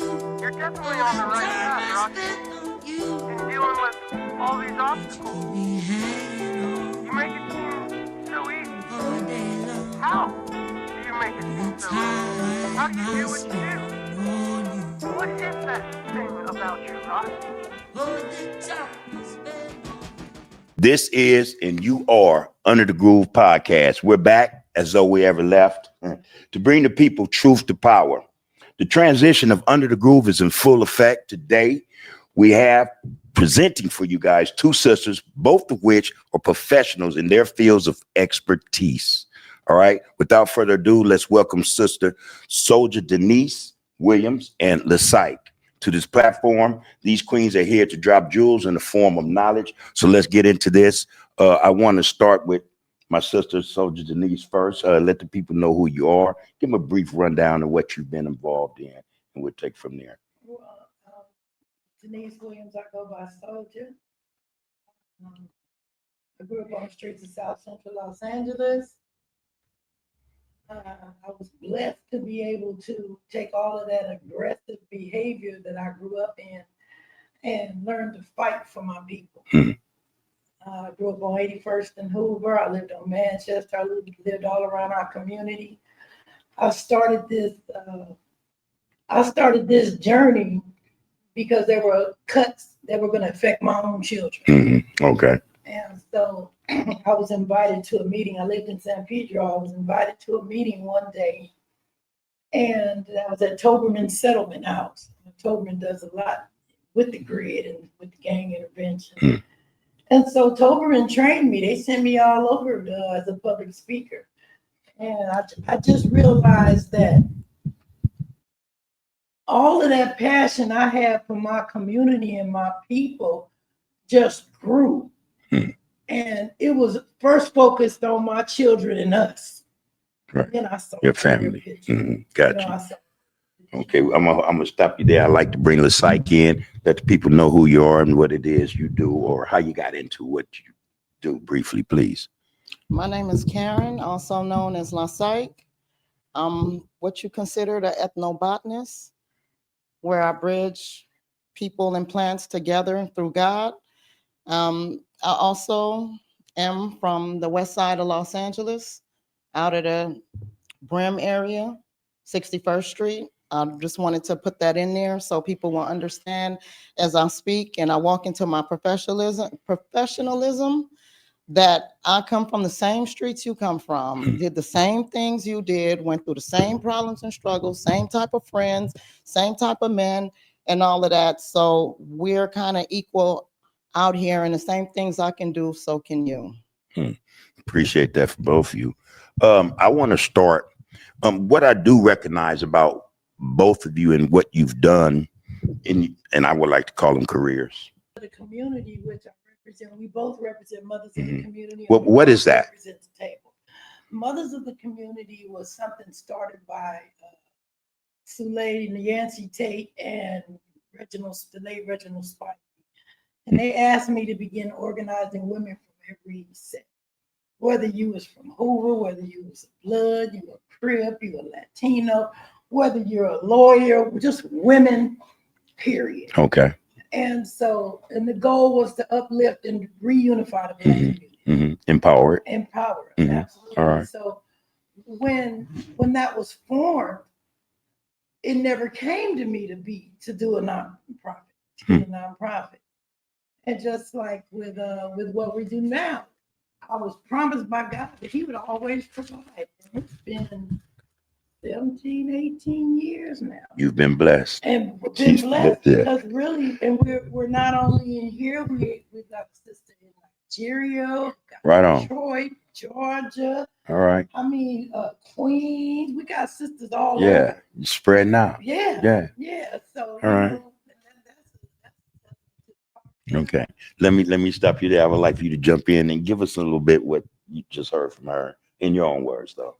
You're definitely on the right path, Rocky. In dealing with all these obstacles. You make it seem so easy. How do you make it seem so easy? How do you do what you do? What is that thing about you, Rocky? This is and you are Under the Groove podcast. We're back as though we ever left to bring the people truth to power. The transition of Under the Groove is in full effect. Today, we have presenting for you guys two sisters, both of which are professionals in their fields of expertise. All right. Without further ado, let's welcome Sister Souljahdeniece Williams and Lasyke to this platform. These queens are here to drop jewels in the form of knowledge. So let's get into this. I want to start with my sister Souljahdeniece first. Let the people know who you are. Give them a brief rundown of what you've been involved in, and we'll take from there. Well, Denise Williams, I go by Soulja. I grew up on the streets of South Central Los Angeles. I was blessed to be able to take all of that aggressive behavior that I grew up in and learn to fight for my people. I grew up on 81st and Hoover. I lived on Manchester. I lived all around our community. I started this journey because there were cuts that were going to affect my own children. Okay. And so I was invited to a meeting. I lived in San Pedro. I was invited to a meeting one day, and I was at Toberman Settlement House. Toberman does a lot with the grid and with the gang intervention. And so Toberman trained me. They sent me all over as a public speaker. And I just realized that all of that passion I had for my community and my people just grew. And it was first focused on my children and us. Right. Then I saw your family. Gotcha. Okay, I'm gonna stop you there. I like to bring Lasyke in, let the people know who you are and what it is you do, or how you got into what you do. Briefly, please. My name is Karen, also known as Lasyke. I'm what you consider the ethnobotanist, where I bridge people and plants together through God. I also am from the west side of Los Angeles, out of the Brim area, 61st Street. I just wanted to put that in there so people will understand as I speak and I walk into my professionalism that I come from the same streets you come from, did the same things you did, went through the same problems and struggles, same type of friends, same type of men and all of that. So we're kind of equal out here, and the same things I can do, so can you. Appreciate that for both of you. I want to start. What I do recognize about both of you and what you've done, and I would like to call them careers. The community which I represent, we both represent Mothers of the Community. What is that? The table. Mothers of the Community was something started by Souljahdeniece Tate and the late Reginald Spike. And they asked me to begin organizing women from every set. Whether you was from Hoover, whether you was a Blood, you were Crip, you were Latino, whether you're a lawyer, just women, period. Okay. And so, and the goal was to uplift and reunify the Black community. Empower it. Empower it, absolutely. All right. So when that was formed, it never came to me to do a nonprofit. And just like with what we do now, I was promised by God that he would always provide. And it's been 17, 18 years now. You've been blessed. And been blessed because really, and we're not only in here, we've got a sister in Nigeria, right on. Detroit, Georgia. All right. I mean, Queens. We got sisters all over. Yeah, spreading out. Yeah. So all right. Okay. Let me stop you there. I would like for you to jump in and give us a little bit what you just heard from her in your own words, though.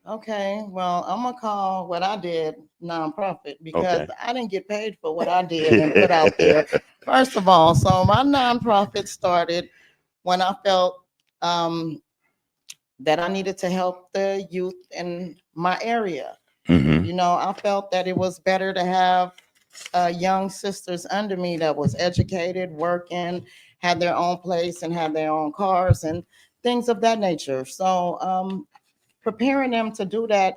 Okay, well, I'm gonna call what I did nonprofit because I didn't get paid for what I did and put out there. First of all, so my nonprofit started when I felt that I needed to help the youth in my area. Mm-hmm. You know, I felt that it was better to have young sisters under me that was educated, working, had their own place and had their own cars and things of that nature. So preparing them to do that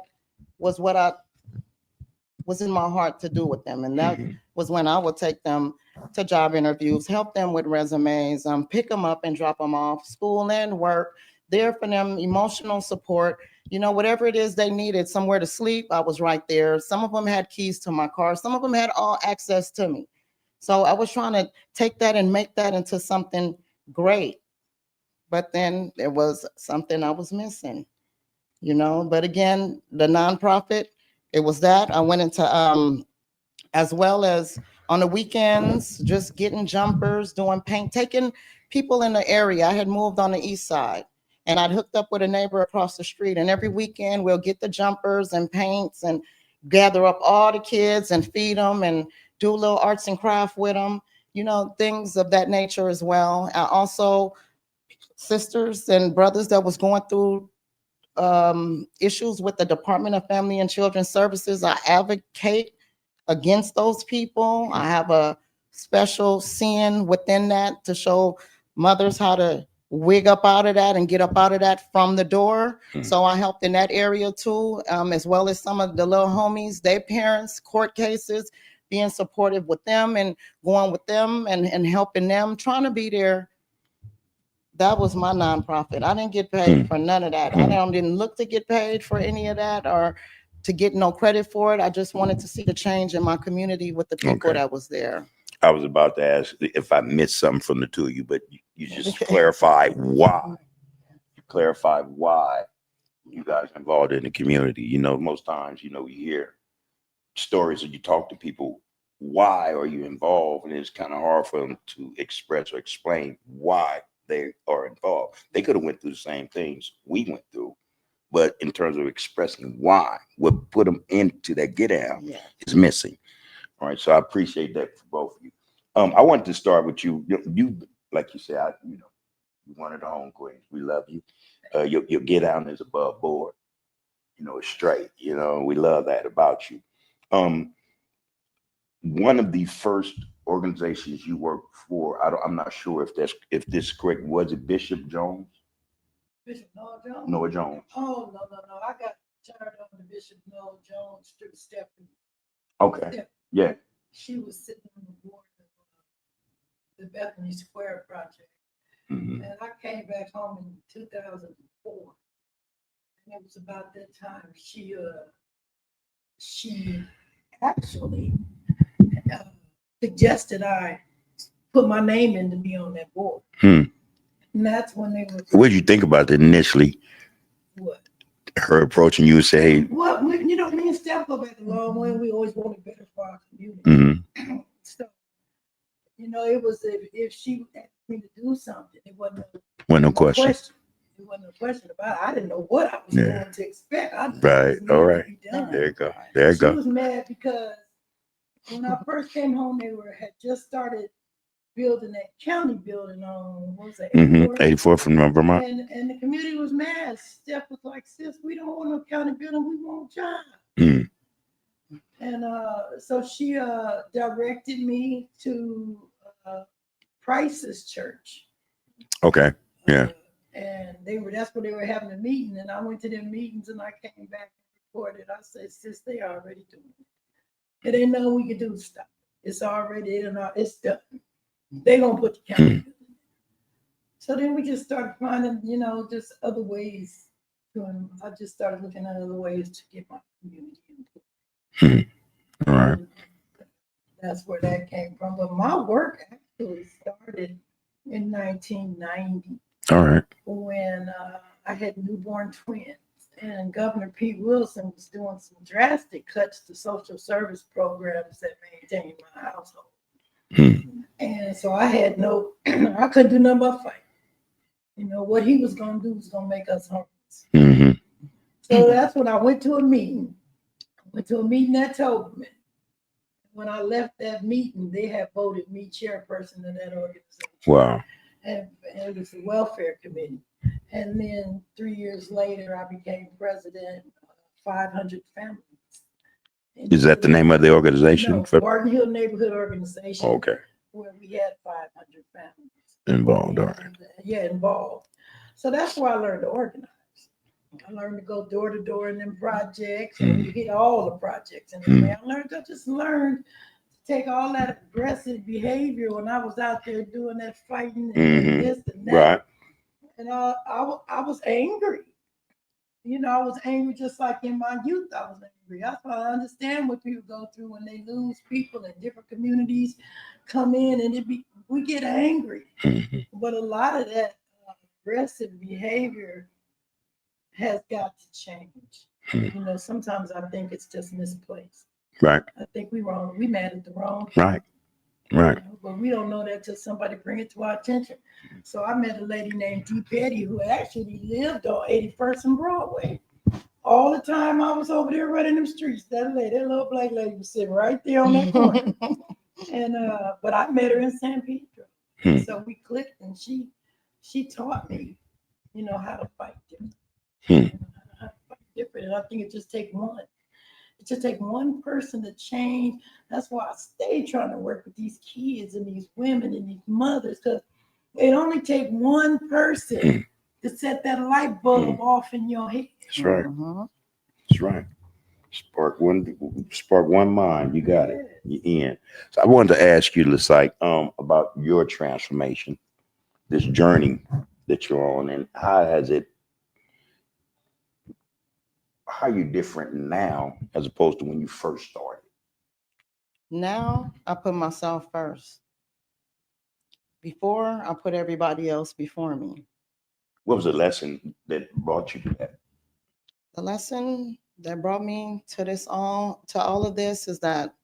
was what I was in my heart to do with them. And that was when I would take them to job interviews, help them with resumes, pick them up and drop them off, school and work, there for them, emotional support, you know, whatever it is they needed, somewhere to sleep, I was right there. Some of them had keys to my car. Some of them had all access to me. So I was trying to take that and make that into something great. But then there was something I was missing, you know. But again, the nonprofit, it was that. I went into, as well as on the weekends, just getting jumpers, doing paint, taking people in the area. I had moved on the east side and I'd hooked up with a neighbor across the street. And every weekend we'll get the jumpers and paints and gather up all the kids and feed them and do a little arts and craft with them, you know, things of that nature as well. I also, sisters and brothers that was going through issues with the Department of Family and Children's Services, I advocate against those people. I have a special sin within that to show mothers how to wig up out of that and get up out of that from the door. So I helped in that area too, as well as some of the little homies, their parents, court cases, being supportive with them and going with them and helping them, trying to be there. That was my nonprofit. I didn't get paid for none of that. I didn't look to get paid for any of that or to get no credit for it. I just wanted to see the change in my community with the people that was there. I was about to ask if I missed something from the two of you, but you just clarified why. You clarified why you guys are involved in the community. You know, most times, you know, you hear stories or you talk to people, why are you involved? And it's kind of hard for them to express or explain why they are involved. They could have went through the same things we went through, but in terms of expressing why, what put them into that get out is missing. All right, so I appreciate that for both of you. I wanted to start with you. You like you said, you know, you're one of the home queens. We love you. Your get out is above board. You know, it's straight. You know, we love that about you. One of the first organizations you worked for, I'm not sure if this is correct. Was it Bishop Jones? Bishop Noah Jones? Noah Jones. Oh, no. I got tired of the Bishop Noah Jones through Stephanie. Okay. Yeah. She was sitting on the board of the Bethany Square project. Mm-hmm. And I came back home in 2004. And it was about that time she actually suggested I put my name in to be on that board. And that's when they were. What did you think about that initially? What? Her approaching you and say, hey. Well, you know, me and Steph go back a long way. We always wanted better for our community. Mm-hmm. So, you know, it was if she asked me to do something, it wasn't no question. It wasn't a question about it. I didn't know what I was going to expect. Right. All right. There you go. There you go. She was mad because when I first came home, they had just started building that county building on, what was that, 84th from Vermont. And the community was mad. Steph was like, sis, we don't want no county building, we want jobs. And so she directed me to Price's church. Okay. Yeah. And that's where they were having a meeting. And I went to their meetings and I came back and reported. I said, sis, they already doing it. It ain't nothing we can do to stop it. It's already, it's done. They gonna put the county. So then we just started finding, you know, just other ways I just started looking at other ways to get my community input. All right. That's where that came from. But my work actually started in 1990. All right. When I had newborn twins. And Governor Pete Wilson was doing some drastic cuts to social service programs that maintained my household. And so I had I couldn't do nothing but fight. You know, what he was going to do was going to make us homeless. So that's when I went to a meeting. I went to a meeting at Toberman. When I left that meeting, they had voted me chairperson of that organization. Wow. And it was the welfare committee. And then 3 years later, I became president of 500 families Is that the name of the organization? No, Barton Hill Neighborhood Organization. Okay. Where we had 500 families. Involved, all right. Yeah, involved. So that's where I learned to organize. I learned to go door to door in them projects, and you hit all the projects. And I just learned to take all that aggressive behavior when I was out there doing that fighting and this and that. Right. And I was angry. You know, I was angry just like in my youth. I was angry. That's why I understand what people go through when they lose people in different communities, come in and we get angry. But a lot of that aggressive behavior has got to change. You know, sometimes I think it's just misplaced. Right. I think we mad at the wrong people. Right. Right. You know, but we don't know that till somebody bring it to our attention. So I met a lady named Dee Petty who actually lived on 81st and Broadway. All the time I was over there running them streets, that little black lady was sitting right there on that corner. And but I met her in San Pedro. So we clicked, and she taught me, you know, how to fight different. How to fight different. And I think it just take one. It just take one person to change. That's why I stay trying to work with these kids and these women and these mothers, because it only take one person to set that light bulb off in your head. That's right. That's right. Spark one mind. You got it. You're in. So I wanted to ask you, Lasyke, about your transformation, this journey that you're on, and how are you different now as opposed to when you first started? Now I put myself first. Before, I put everybody else before me. What was the lesson that brought you to that? The lesson that brought me to all of this is that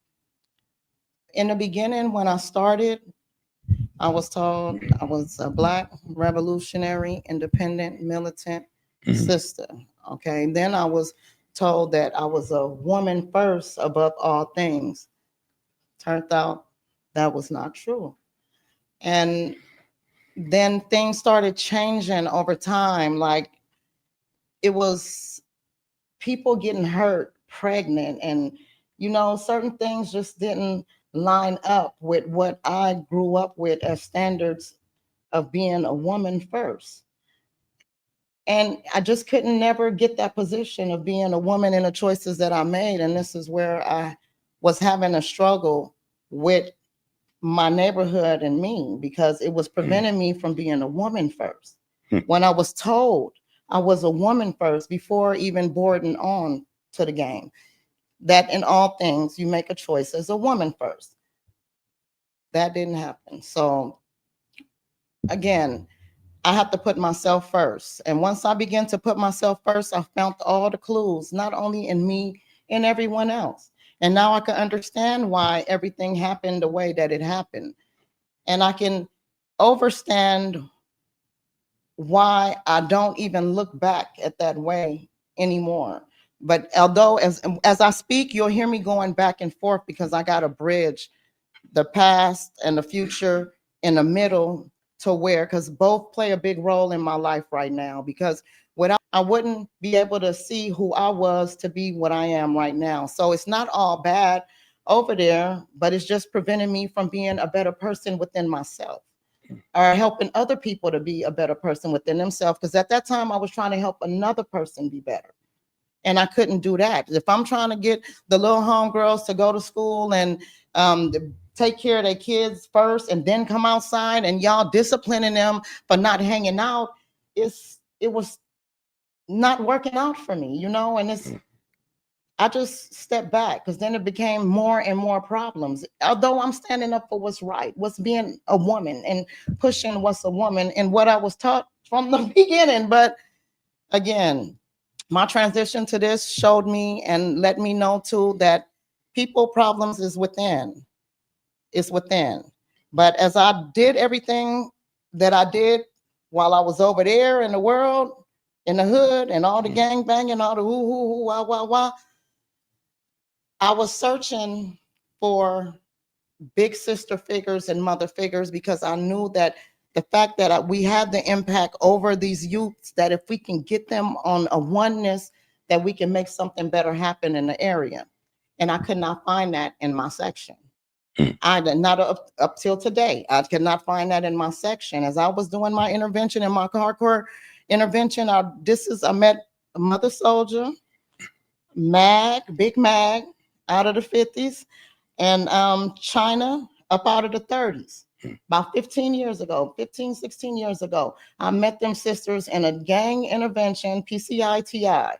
in the beginning, when I started, I was told I was a Black revolutionary, independent, militant sister. Okay. Then I was told that I was a woman first above all things. Turned out that was not true. And then things started changing over time. Like it was people getting hurt, pregnant, and, you know, certain things just didn't line up with what I grew up with as standards of being a woman first. And I just couldn't never get that position of being a woman in the choices that I made. And this is where I was having a struggle with my neighborhood and me, because it was preventing me from being a woman first. When I was told I was a woman first before even boarding on to the game, that in all things you make a choice as a woman first. That didn't happen. So again, I have to put myself first. And once I began to put myself first, I found all the clues, not only in me, in everyone else. And now I can understand why everything happened the way that it happened. And I can understand why I don't even look back at that way anymore. But although as I speak, you'll hear me going back and forth because I got to bridge the past and the future in the middle to where, because both play a big role in my life right now, because without, I wouldn't be able to see who I was to be what I am right now. So it's not all bad over there, but it's just preventing me from being a better person within myself or helping other people to be a better person within themselves. Because at that time I was trying to help another person be better. And I couldn't do that. If I'm trying to get the little homegirls to go to school and take care of their kids first and then come outside and y'all disciplining them for not hanging out, it was not working out for me, you know. And I just stepped back, because then it became more and more problems. Although I'm standing up for what's right, what's being a woman and pushing what's a woman and what I was taught from the beginning. But again, my transition to this showed me and let me know too that people problems is within. It's within. But as I did everything that I did while I was over there in the world, in the hood, and all the gang banging, all the woo, wah, wah, wah, I was searching for big sister figures and mother figures, because I knew that the fact that we had the impact over these youths, that if we can get them on a oneness, that we can make something better happen in the area. And I could not find that in my section. Mm. I did not up till today. I could not find that in my section. As I was doing my intervention in my hardcore intervention, I met Mother Soldier, Big Mag out of the 50s, and China up out of the 30s. About 16 years ago, I met them sisters in a gang intervention, PCITI.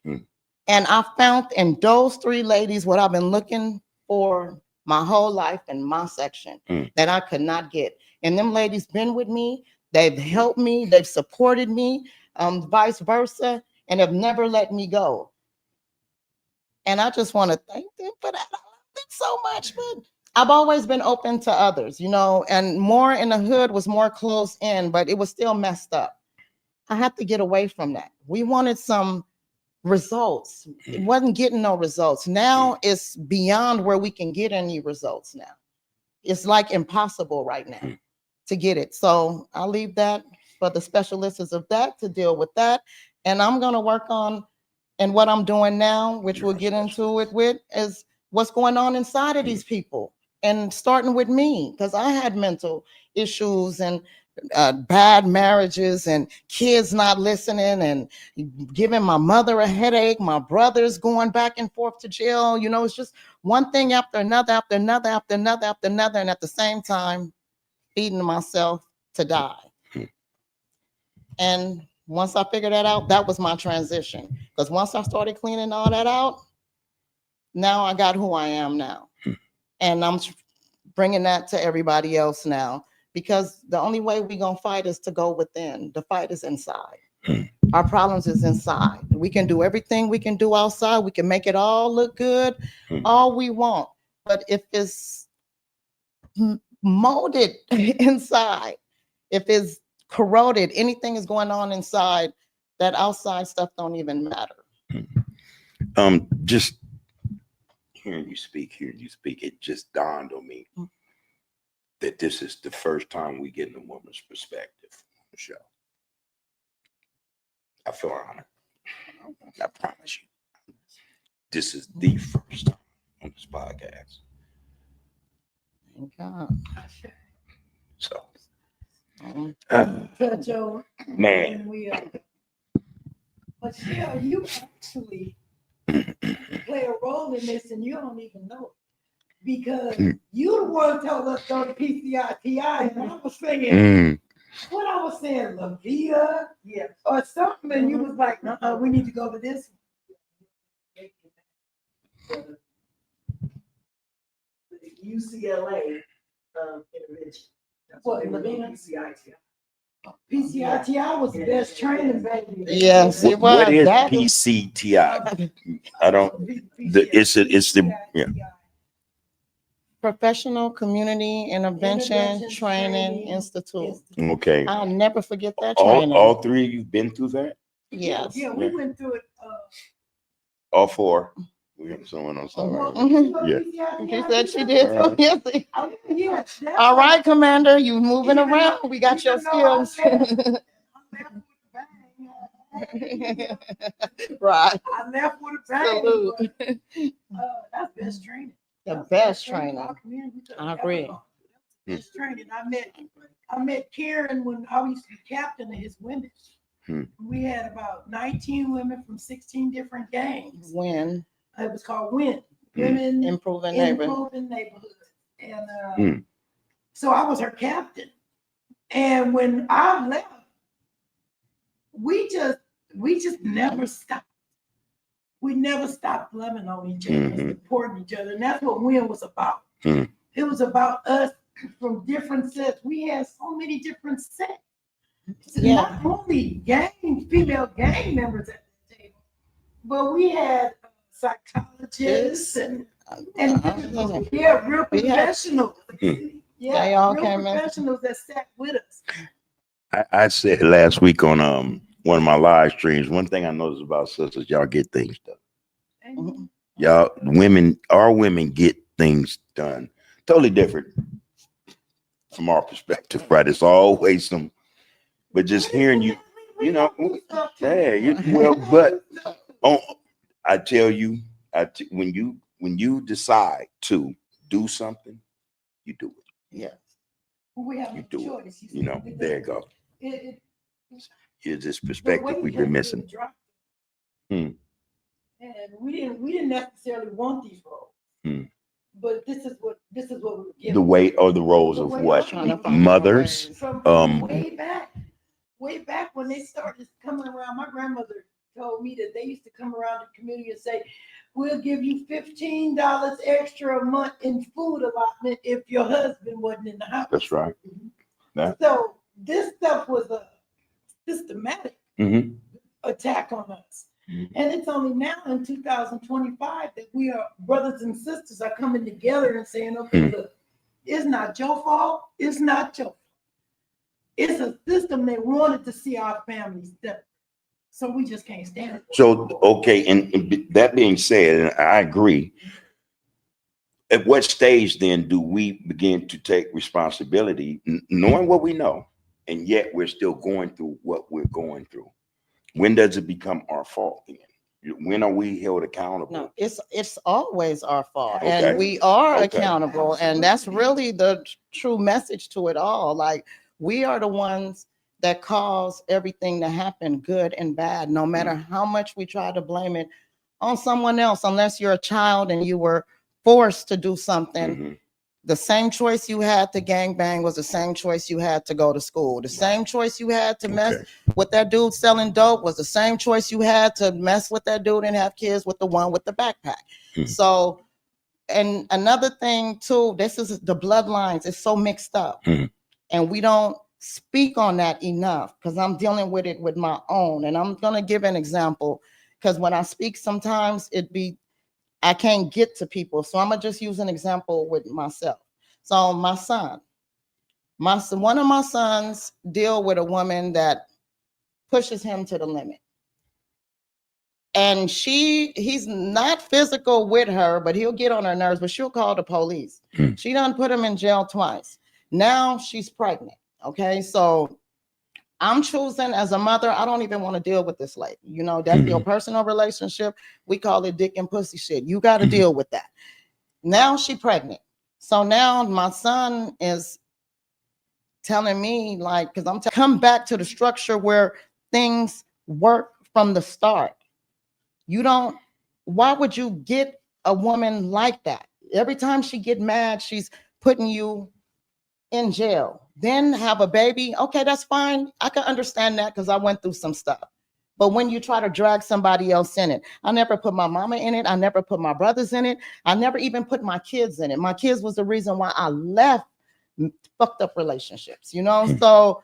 Mm. And I found in those three ladies what I've been looking for my whole life in my section that I could not get. And them ladies been with me. They've helped me. They've supported me, vice versa, and have never let me go. And I just want to thank them for that. I love them so much. But I've always been open to others, you know, and more in the hood was more closed in, but it was still messed up. I had to get away from that. We wanted some results. It wasn't getting no results. Now it's beyond where we can get any results now. It's like impossible right now to get it. So I'll leave that for the specialists of that to deal with that. And I'm going to work on, and what I'm doing now, which we'll get into it with, is what's going on inside of these people. And starting with me, because I had mental issues and bad marriages and kids not listening and giving my mother a headache, my brothers going back and forth to jail. You know, it's just one thing after another, after another, after another, after another. And at the same time, feeding myself to die. And once I figured that out, that was my transition. Because once I started cleaning all that out, now I got who I am now. And I'm bringing that to everybody else now. Because the only way we're going to fight is to go within. The fight is inside. Our problems is inside. We can do everything we can do outside. We can make it all look good, all we want. But if it's molded inside, if it's corroded, anything is going on inside, that outside stuff don't even matter. Just hearing you speak, it just dawned on me that this is the first time we get a woman's perspective on the show. I feel honored. I promise you. This is the first time on this podcast. Thank God. So, Joe, man. But yeah, you actually play a role in this and you don't even know it. Because you the one told us go to PCITI, and I was saying, what I was saying, La Via, or something, and you was like, we need to go to this one. UCLA intervention. What, Lavina? PCITI was the best training, baby. Yes, it was. What is That PCTI? I don't. It's the Professional Community Intervention Training Institute. Okay. I'll never forget that training. All three of you been through that? Yes. Yeah, we went through it. All four. We have someone on somewhere. Yeah. She said she did. All right. Yes. All right, Commander, you moving around. We got your skills. Right. I left with a bang. Salute. That's best training. The best training. I agree. Best training. I met Karen when I used to be captain of his women. We had about 19 women from 16 different gangs. When? It was called WIN. Women Improving Neighborhood. And so I was her captain. And when I left, we just never stopped. We never stopped loving on each other, and supporting each other. And that's what WIN was about. It was about us from different sets. We had so many different sets. Yeah. Not only female gang members at the table, but we had psychologists and real professionals. They all real came in. professionals that sat with us. I said last week on one of my live streams, one thing I noticed about sisters, y'all get things done. Y'all our women get things done. Totally different from our perspective, right? It's always but just hearing you, but I tell you, when when you decide to do something, you do it. Yes. We have You no do choice. You know, there you go. It, Here's this the perspective weight we've has been really missing. dropped. Hmm. And we didn't necessarily want these roles. Hmm. But this is what we were given. The weight or the roles The of way what? Trying to find Mothers. ways. From way back when they started coming around. My grandmother told me that they used to come around the community and say, we'll give you $15 extra a month in food allotment if your husband wasn't in the house. That's right. Yeah. So this stuff was a systematic Mm-hmm. attack on us. And it's only now in 2025 that we are brothers and sisters are coming together and saying, okay, look, it's not your fault. It's not your fault. It's a system that wanted to see our families separate. So we just can't stand it. So, okay, and that being said, and I agree, at what stage then do we begin to take responsibility, knowing what we know, and yet we're still going through what we're going through? When does it become our fault then? When are we held accountable? No, it's always our fault, Okay. and we are Okay. accountable, and that's really the true message to it all. Like, we are the ones that cause everything to happen, good and bad, no matter how much we try to blame it on someone else, unless you're a child and you were forced to do something. Mhm. The same choice you had to gangbang was the same choice you had to go to school. The same choice you had to mess with that dude selling dope was the same choice you had to mess with that dude and have kids with the one with the backpack. So, and another thing too, this is the bloodlines. It's so mixed up, and we don't speak on that enough, because I'm dealing with it with my own. And I'm gonna give an example, because when I speak, sometimes I can't get to people. So I'm gonna just use an example with myself. So my son, one of my sons deal with a woman that pushes him to the limit. And he's not physical with her, but he'll get on her nerves, but she'll call the police. She done put him in jail twice. Now she's pregnant. Okay. So I'm choosing as a mother, I don't even want to deal with this lady. You know, that's your personal relationship. We call it dick and pussy shit. You got to deal with that. Now she pregnant. So now my son is telling me, like, because come back to the structure where things work from the start. Why would you get a woman like that? Every time she get mad, she's putting you in jail, then have a baby. Okay, that's fine. I can understand that, because I went through some stuff. But when you try to drag somebody else in it, I never put my mama in it. I never put my brothers in it. I never even put my kids in it. My kids was the reason why I left fucked up relationships, you know? So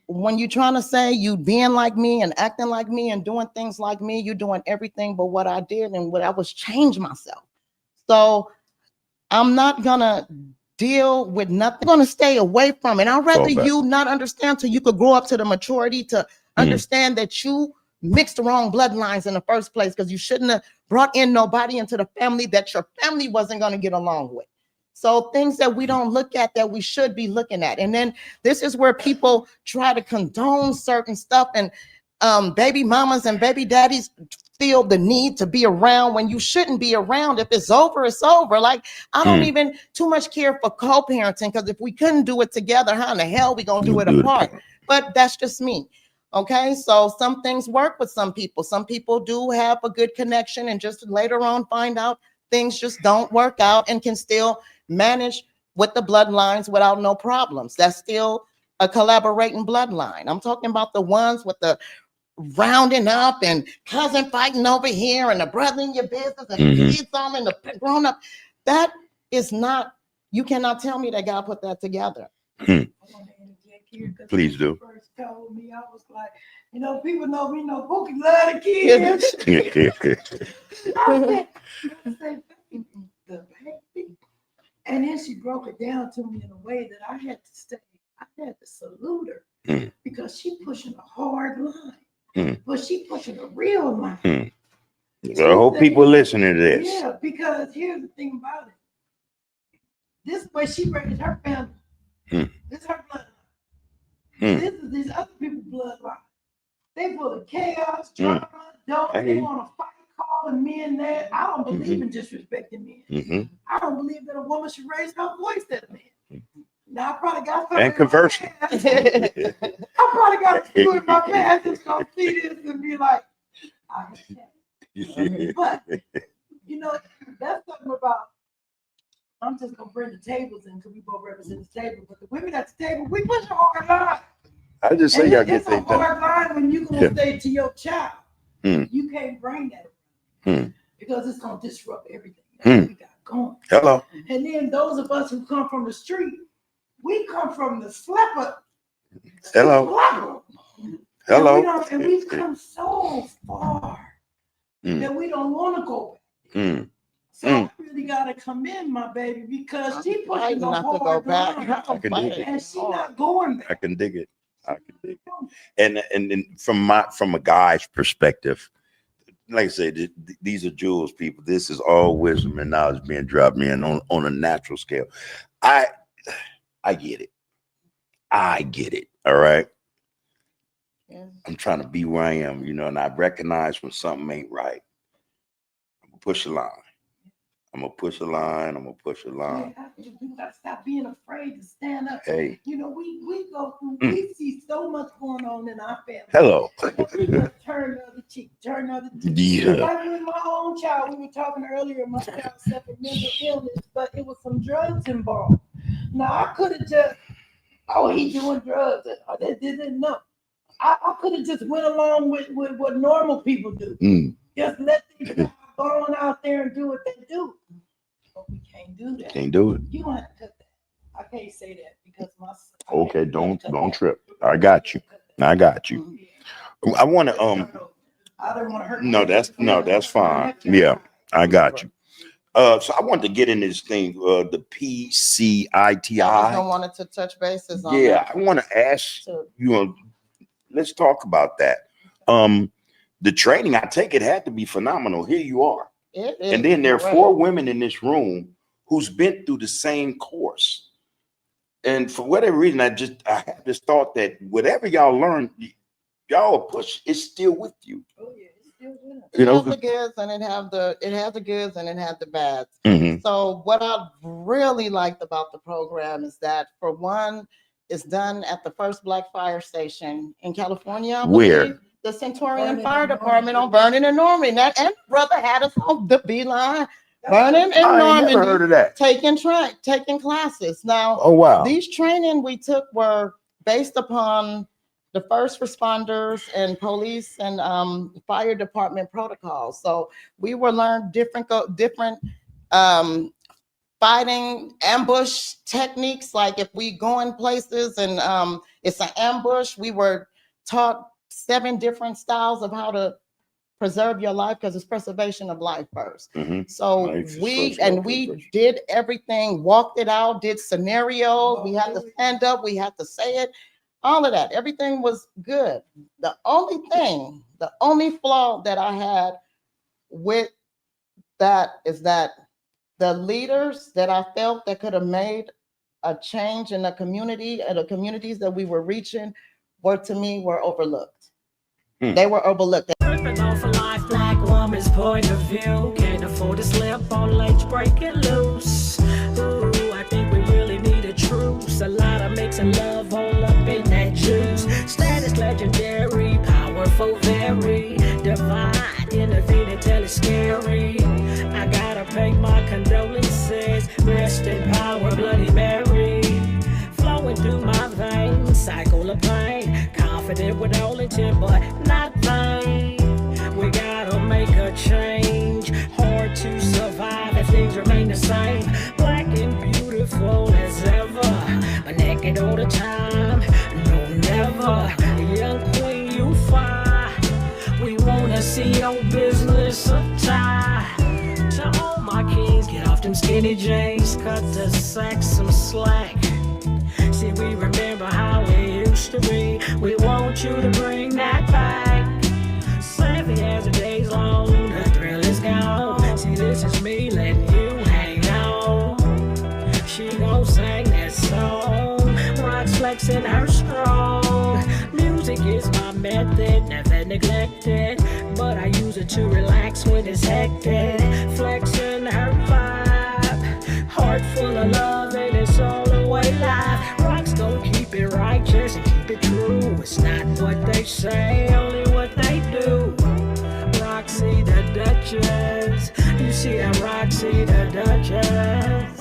when you're trying to say you being like me and acting like me and doing things like me, you're doing everything but what I did, and what I was change myself. So I'm not gonna deal with nothing. I'm gonna stay away from it. I'd rather you not understand till you could grow up to the maturity to understand that you mixed the wrong bloodlines in the first place, because you shouldn't have brought in nobody into the family that your family wasn't gonna get along with. So things that we don't look at that we should be looking at. And then this is where people try to condone certain stuff, and baby mamas and baby daddies feel the need to be around when you shouldn't be around. If it's over, it's over. Like, I don't even too much care for co-parenting, because if we couldn't do it together, how in the hell we gonna do it apart? But that's just me. Okay, so some things work with some people. Some people do have a good connection, and just later on find out things just don't work out, and can still manage with the bloodlines without no problems. That's still a collaborating bloodline. I'm talking about the ones with the rounding up and cousin fighting over here and the brother in your business and the kids all in the grown up. That is not, you cannot tell me that God put that together. Please do. First told me, I was like, you know, people know me, know Pookie love the kids. I said, the baby. And then she broke it down to me in a way that I had to salute her, because she pushing a hard line, but she pushing a real line. So I hope people listening to this. Yeah, because here's the thing about it. This way she raised her family. This is her bloodline. This is these other people's bloodline. They full of chaos, drama, dope. They want to fight calling men that, I don't believe in disrespecting men. Mm-hmm. I don't believe that a woman should raise her voice at a man. Now I probably got something. And conversely. I probably got a screw in my past that's gonna see this and be like, I can't. But you know, that's something about. I'm just gonna bring the tables in because we both represent the table. But the women at the table, we push a hard line. I just say y'all get it's a things done. hard line when you gonna say to your child, you can't bring that because it's gonna disrupt everything that we got going. Hello. And then those of us who come from the street, we come from the slapper. Hello. Hello. And we've come so far that we don't want to go back. So I really gotta commend my baby because she pushes a hard line, and she's not going back. I can dig it. And then from a guy's perspective, like I said, these are jewels, people. This is all wisdom and knowledge being dropped in on a natural scale. I get it. I get it. All right. Yeah. I'm trying to be where I am, and I recognize when something ain't right. I'm gonna push a line. I'm gonna push a line. You gotta stop being afraid to stand up. Hey. We go through, we see so much going on in our family. Hello. We just turn the other cheek, Yeah. Like with my own child, we were talking earlier, my child suffered mental illness, but it was some drugs involved. Now I could have just, he doing drugs. They didn't know. I could have just went along with what normal people do. Just let them go on out there and do what they do. But we can't do that. Can't do it. You want to cut that. I can't say that because my Okay, don't trip. I got you. I want to I don't want to hurt. No, that's fine. Yeah, I got you. So I wanted to get in this thing, the PCITI. I wanted to touch bases on that. I want to ask you. Let's talk about that. The training, I take it, had to be phenomenal. Here you are. And then there are 4 women in this room who's been through the same course. And for whatever reason, I have this thought that whatever y'all learn, y'all push, it's still with you. Oh yeah, it's still with us. It has the goods and it has the goods and it has the bads. So what I really liked about the program is that, for one, it's done at the first Black fire station in California. Where? The Centurion Fire Department on Vernon and Normandy. That and brother had us on the beeline. Vernon and Normandy. Never heard of that. Taking classes. Now, oh wow, these training we took were based upon the first responders and police and fire department protocols. So we were learned different fighting ambush techniques. Like if we go in places and it's an ambush, we were taught 7 different styles of how to preserve your life, because it's preservation of life first. So we did everything, walked it out, did scenarios. We had to stand up, we had to say it, all of that. Everything was good. The only flaw that I had with that is that the leaders that I felt that could have made a change in the community and the communities that we were reaching were overlooked. They were overlooked. Tripping off a life, Black woman's point of view. Can't afford to slip on legs, break it loose. Ooh, I think we really need a truce. A lot of mixing love all up in that juice. Status legendary, powerful, very divine. Intervene until it's scary. I gotta pay my condolences. Rest in power, Bloody Mary. Flowing through my veins, cycle of pain. Confident with all intent, but not vain. We gotta make a change. Hard to survive if things remain the same. Black and beautiful as ever, but naked all the time. No, never. Young queen, you fine. We wanna see your business untied. To all my kings, get off them skinny jeans. Cut the sack, some slack. See, we remember how it used to be. We want you to bring that back. 7 years a day's long, the thrill is gone. See, this is me letting you hang on. She gon' sing that song. Rock's flexing her strong. Music Music is my method, never neglected, but I use it to relax when it's hectic. Flexing her vibe, heart full of love and it's all the way live. Rocks don't keep it righteous and keep it true. It's not what they say, only what they do. Roxy the Duchess, you see that Roxy the Duchess.